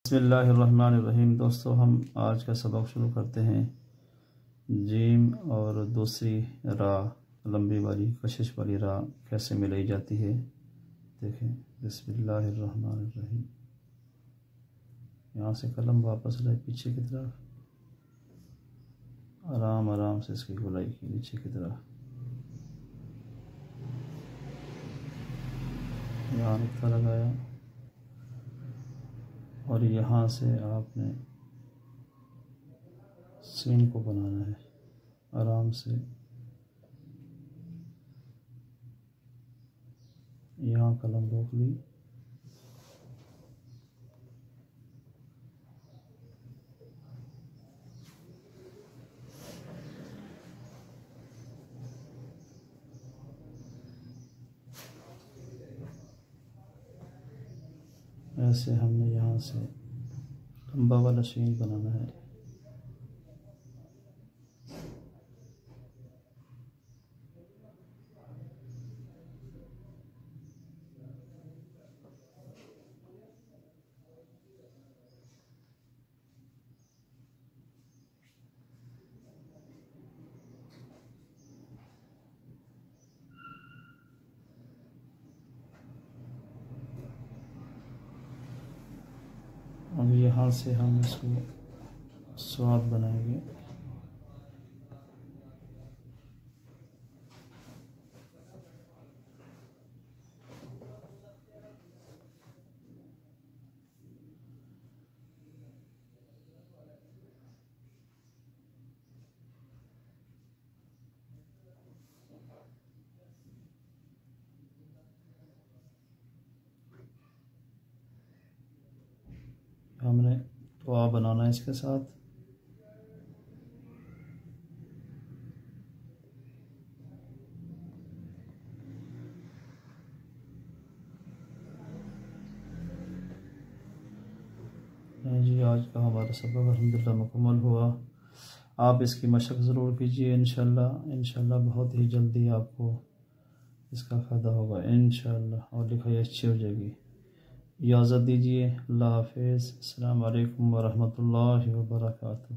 बिस्मिल्लाहिर्रहमानिर्रहीम। दोस्तों, हम आज का सबक शुरू करते हैं। जीम और दूसरी रा, लंबी वाली कशिश वाली रा कैसे मिलाई जाती है, देखें। बिस्मिल्लाहिर्रहमानिर्रहीम। यहाँ से कलम वापस लाए पीछे की तरफ, आराम आराम से इसकी गोलाई की नीचे की तरफ। यहाँ नुक्ता लगाया और यहाँ से आपने सीन को बनाना है। आराम से यहाँ कलम रोक ली, ऐसे हमने यहाँ से लंबा वाला सीन बनाना है। अब यहाँ से हम इसको स्वाद बनाएंगे। हमने दुआ बनाना है इसके साथ। जी, आज का हमारा सबक अल्हम्दुलिल्लाह मुकम्मल हुआ। आप इसकी मशक ज़रूर कीजिए। इंशाल्लाह बहुत ही जल्दी आपको इसका फ़ायदा होगा इंशाल्लाह, और लिखाई अच्छी हो जाएगी। इजाज़त दीजिए। अल्लाह हाफ़िज़। अस्सलामु अलैकुम व रहमतुल्लाहि व बरकातुहू।